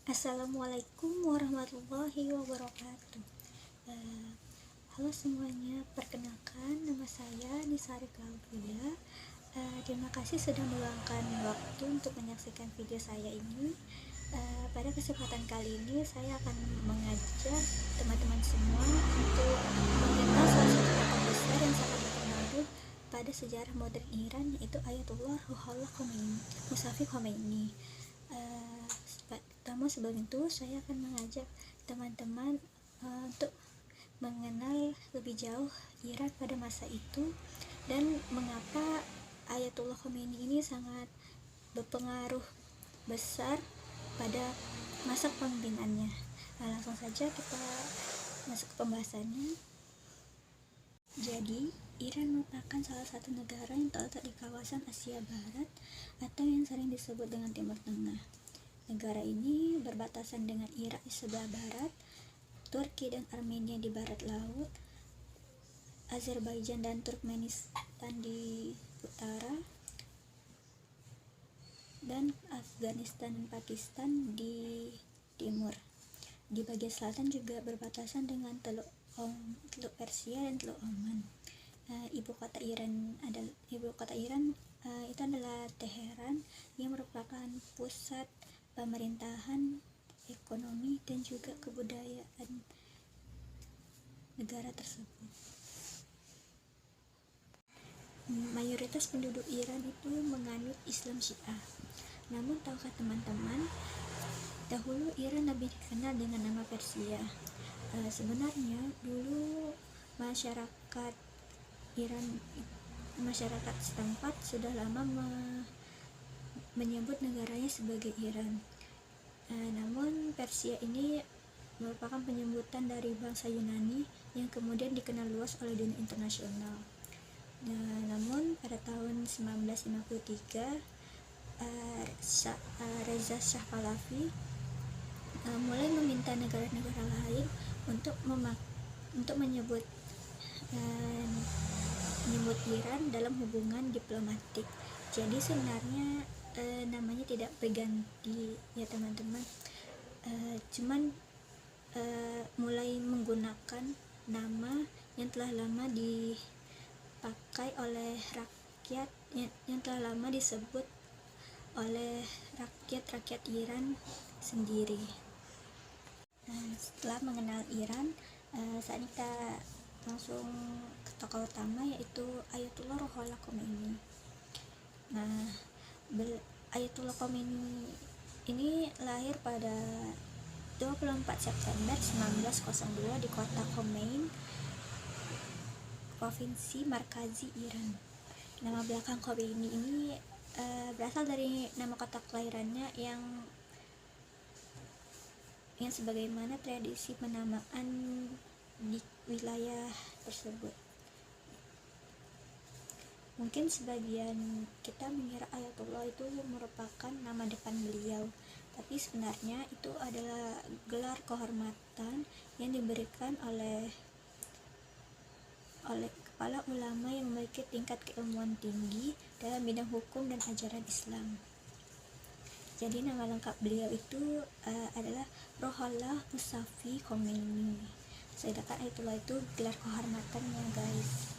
Assalamualaikum warahmatullahi wabarakatuh. Halo semuanya, perkenalkan nama saya Nisari Claudia. Terima kasih sudah meluangkan waktu untuk menyaksikan video saya ini. Pada kesempatan kali ini saya akan mengajak teman-teman semua untuk mengenal salah satu tokoh besar yang sangat berpengaruh pada sejarah modern Iran, yaitu Ayatullah Ruhollah Khomeini, Musafi Khomeini. Namun sebelum itu saya akan mengajak teman-teman untuk mengenal lebih jauh Iran pada masa itu dan mengapa Ayatullah Khomeini ini sangat berpengaruh besar pada masa kepemimpinannya. Langsung saja kita masuk ke pembahasannya. Jadi, Iran merupakan salah satu negara yang terletak di kawasan Asia Barat atau yang sering disebut dengan Timur Tengah. Negara ini berbatasan dengan Irak di sebelah barat, Turki dan Armenia di barat laut, Azerbaijan dan Turkmenistan di utara, dan Afghanistan dan Pakistan di timur. Di bagian selatan juga berbatasan dengan Teluk Persia dan Teluk Oman. Ibu kota Iran itu adalah Teheran, yang merupakan pusat pemerintahan, ekonomi, dan juga kebudayaan negara tersebut. Mayoritas penduduk Iran itu menganut Islam Syiah. Namun tahukah teman-teman, dahulu Iran lebih dikenal dengan nama Persia. Sebenarnya dulu masyarakat Iran, masyarakat setempat sudah lama menyebut negaranya sebagai Iran. Namun Persia ini merupakan penyebutan dari bangsa Yunani yang kemudian dikenal luas oleh dunia internasional. Namun pada tahun 1953 Reza Shah Pahlavi mulai meminta negara-negara lain untuk menyebut Iran dalam hubungan diplomatik. Jadi sebenarnya namanya tidak berganti ya teman-teman, cuman mulai menggunakan nama yang telah lama dipakai oleh rakyat, yang telah lama disebut oleh rakyat Iran sendiri. Setelah mengenal Iran, saat ini kita langsung ke tokoh utama, yaitu Ayatullah Ruhollah Khomeini. Ayatullah Khomeini ini lahir pada 24 September 1902 di kota Khomein, provinsi Markazi, Iran. Nama belakang Khomeini ini berasal dari nama kota kelahirannya yang sebagaimana tradisi penamaan di wilayah tersebut. Mungkin sebagian kita mengira Ayatullah itu merupakan nama depan beliau, tapi sebenarnya itu adalah gelar kehormatan yang diberikan oleh kepala ulama yang memiliki tingkat keilmuan tinggi dalam bidang hukum dan ajaran Islam. Jadi nama lengkap beliau itu adalah Ruhollah Musafi Khomeini. Sedangkan Ayatullah itu gelar kehormatannya, guys.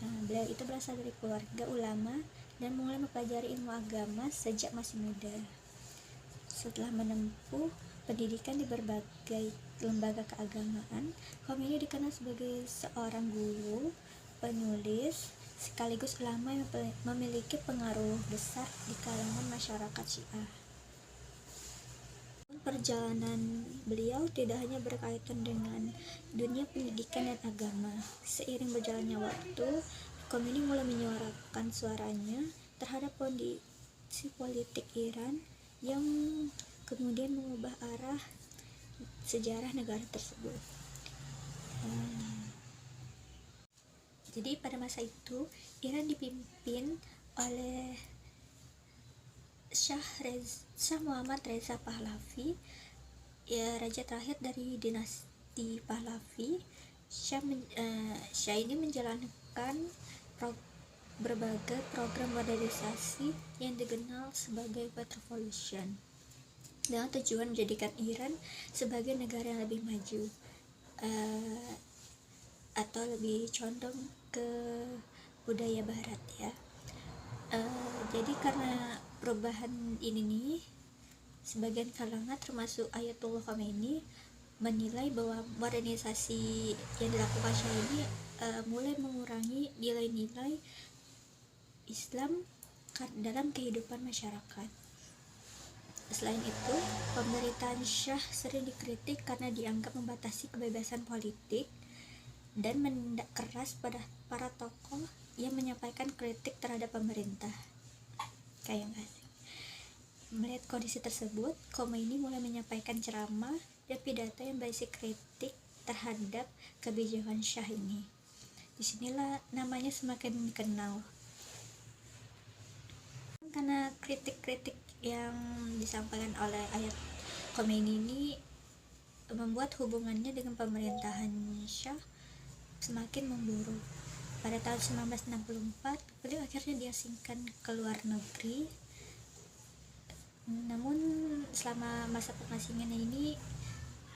Beliau itu berasal dari keluarga ulama dan mulai mempelajari ilmu agama sejak masih muda. Setelah menempuh pendidikan di berbagai lembaga keagamaan, Khomeini dikenal sebagai seorang guru, penulis, sekaligus ulama yang memiliki pengaruh besar di kalangan masyarakat Syiah. Perjalanan beliau tidak hanya berkaitan dengan dunia pendidikan dan agama. Seiring berjalannya waktu, Khomeini mulai menyuarakan suaranya terhadap kondisi politik Iran yang kemudian mengubah arah sejarah negara tersebut. Jadi pada masa itu Iran dipimpin oleh Shah Muhammad Reza Pahlavi, raja terakhir dari dinasti Pahlavi. Shah ini menjalankan berbagai program modernisasi yang dikenal sebagai White Revolution. dengan tujuan menjadikan Iran sebagai negara yang lebih maju, atau lebih condong ke budaya barat ya. Jadi karena perubahan ini nih, sebagian kalangan termasuk Ayatullah Khomeini menilai bahwa modernisasi yang dilakukan Syah ini mulai mengurangi nilai-nilai Islam dalam kehidupan masyarakat. Selain itu, pemerintahan Syah sering dikritik karena dianggap membatasi kebebasan politik dan menindak keras pada para tokoh yang menyampaikan kritik terhadap pemerintah. Kayak nggak sih? Melihat kondisi tersebut, Khomeini mulai menyampaikan ceramah dan pidato yang berisi kritik terhadap kebijakan Syah ini. Disinilah namanya semakin dikenal. Karena kritik-kritik yang disampaikan oleh Ayat Khomeini ini membuat hubungannya dengan pemerintahan Syah semakin memburuk. Pada tahun 1964, beliau akhirnya diasingkan ke luar negeri. Namun selama masa pengasingan ini,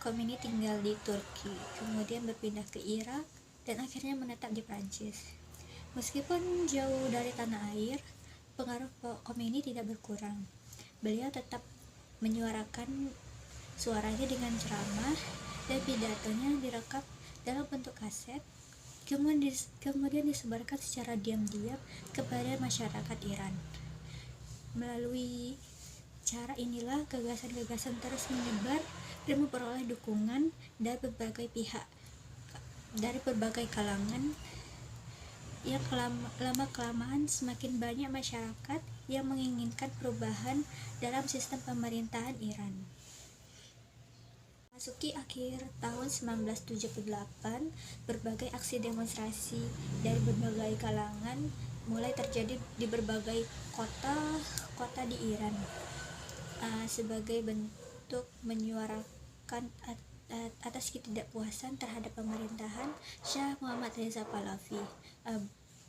Khomeini tinggal di Turki, kemudian berpindah ke Irak, dan akhirnya menetap di Prancis. Meskipun jauh dari tanah air, pengaruh Khomeini tidak berkurang. Beliau tetap menyuarakan suaranya dengan ceramah, dan pidatonya direkam dalam bentuk kaset, kemudian disebarkan secara diam-diam kepada masyarakat Iran. Melalui cara inilah gagasan-gagasan terus menyebar dan memperoleh dukungan dari berbagai pihak, dari berbagai kalangan, yang lama-kelamaan semakin banyak masyarakat yang menginginkan perubahan dalam sistem pemerintahan Iran. Masuki akhir tahun 1978, berbagai aksi demonstrasi dari berbagai kalangan mulai terjadi di berbagai kota di Iran, sebagai bentuk menyuarakan atas ketidakpuasan terhadap pemerintahan Syah Muhammad Reza Pahlavi.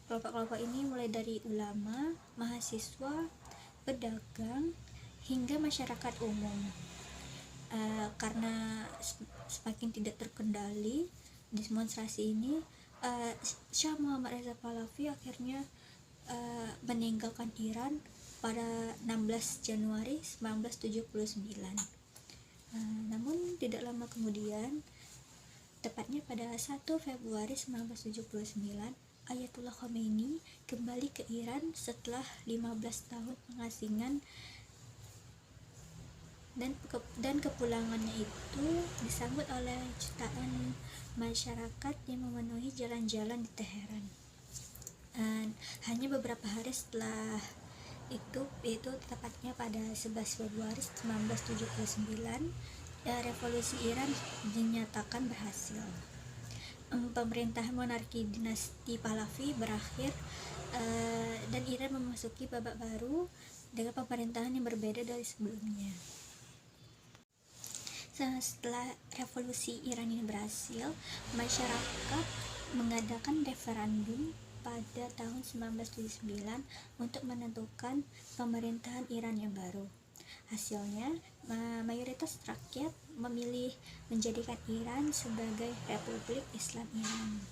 Kelompok-kelompok ini mulai dari ulama, mahasiswa, pedagang, hingga masyarakat umum. Karena semakin tidak terkendali demonstrasi ini, Syah Muhammad Reza Pahlavi akhirnya meninggalkan Iran pada 16 Januari 1979. Namun tidak lama kemudian, tepatnya pada 1 Februari 1979, Ayatullah Khomeini kembali ke Iran setelah 15 tahun pengasingan, dan kepulangannya itu disambut oleh jutaan masyarakat yang memenuhi jalan-jalan di Teheran. Hanya beberapa hari setelah itu, yaitu tepatnya pada 11 Februari 1979, revolusi Iran dinyatakan berhasil. Pemerintahan monarki dinasti Pahlavi berakhir, dan Iran memasuki babak baru dengan pemerintahan yang berbeda dari sebelumnya. Setelah revolusi Iran ini berhasil, masyarakat mengadakan referendum pada tahun 1979 untuk menentukan pemerintahan Iran yang baru. Hasilnya, mayoritas rakyat memilih menjadikan Iran sebagai Republik Islam Iran.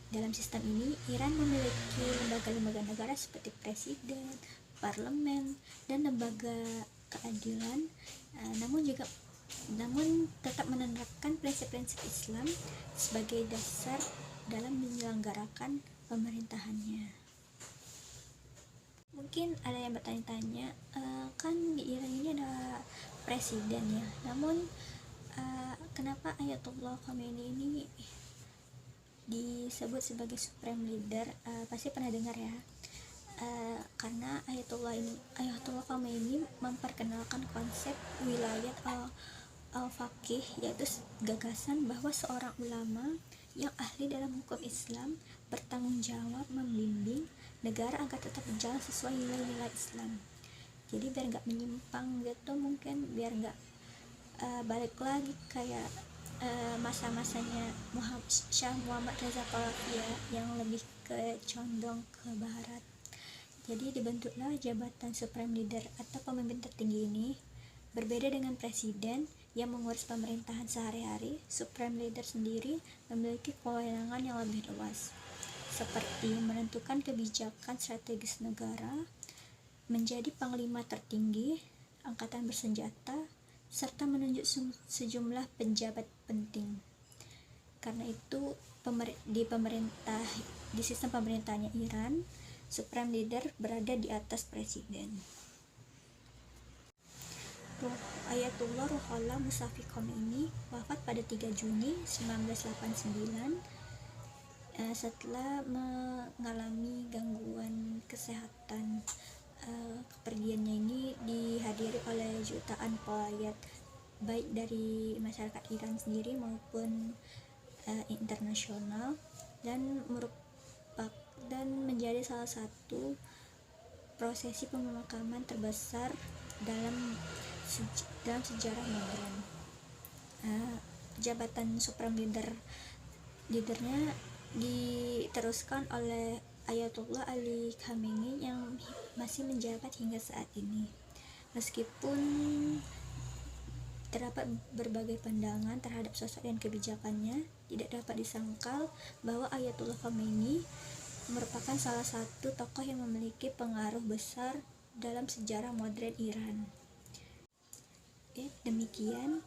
Dalam sistem ini, Iran memiliki lembaga-lembaga negara seperti presiden, parlemen, dan lembaga keadilan, namun tetap menerapkan prinsip-prinsip Islam sebagai dasar dalam menyelenggarakan pemerintahannya. Mungkin ada yang bertanya-tanya, kan di Iran ini ada presiden ya, namun kenapa Ayatullah Khomeini ini disebut sebagai supreme leader? Pasti pernah dengar ya. Karena Ayatullah Khomeini memperkenalkan konsep wilayat al-faqih, yaitu gagasan bahwa seorang ulama yang ahli dalam hukum Islam bertanggung jawab membimbing negara agar tetap berjalan sesuai nilai-nilai Islam. Jadi biar nggak menyimpang gitu, mungkin biar nggak balik lagi kayak masa-masanya Syah Muhammad Reza Pahlavi yang lebih condong ke barat. Jadi dibentuklah jabatan supreme leader atau pemimpin tertinggi ini Berbeda dengan presiden yang mengurus pemerintahan sehari-hari, Supreme Leader sendiri memiliki kewenangan yang lebih luas, seperti menentukan kebijakan strategis negara, menjadi panglima tertinggi angkatan bersenjata, serta menunjuk sejumlah pejabat penting. Karena itu di sistem pemerintahnya Iran, Supreme Leader berada di atas presiden. Ayatullah Ruhollah Musafi Khomeini wafat pada 3 Juni 1989 setelah mengalami gangguan kesehatan. Kepergiannya ini dihadiri oleh jutaan pelayat baik dari masyarakat Iran sendiri maupun internasional, dan menjadi salah satu prosesi pemakaman terbesar dalam sejarah modern. Jabatan Supreme Leadernya diteruskan oleh Ayatullah Ali Khamenei yang masih menjabat hingga saat ini. Meskipun terdapat berbagai pandangan terhadap sosok dan kebijakannya, tidak dapat disangkal bahwa Ayatullah Khamenei merupakan salah satu tokoh yang memiliki pengaruh besar dalam sejarah modern Iran. Demikian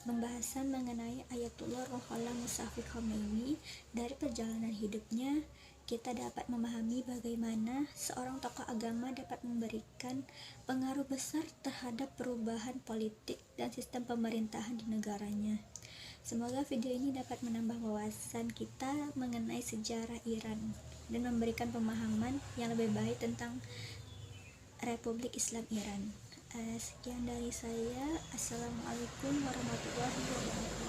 pembahasan mengenai Ayatullah Ruhollah Musafi Khomeini. Dari perjalanan hidupnya, kita dapat memahami bagaimana seorang tokoh agama dapat memberikan pengaruh besar terhadap perubahan politik dan sistem pemerintahan di negaranya. Semoga video ini dapat menambah wawasan kita mengenai sejarah Iran dan memberikan pemahaman yang lebih baik tentang Republik Islam Iran. Sekian dari saya. Assalamualaikum warahmatullahi wabarakatuh.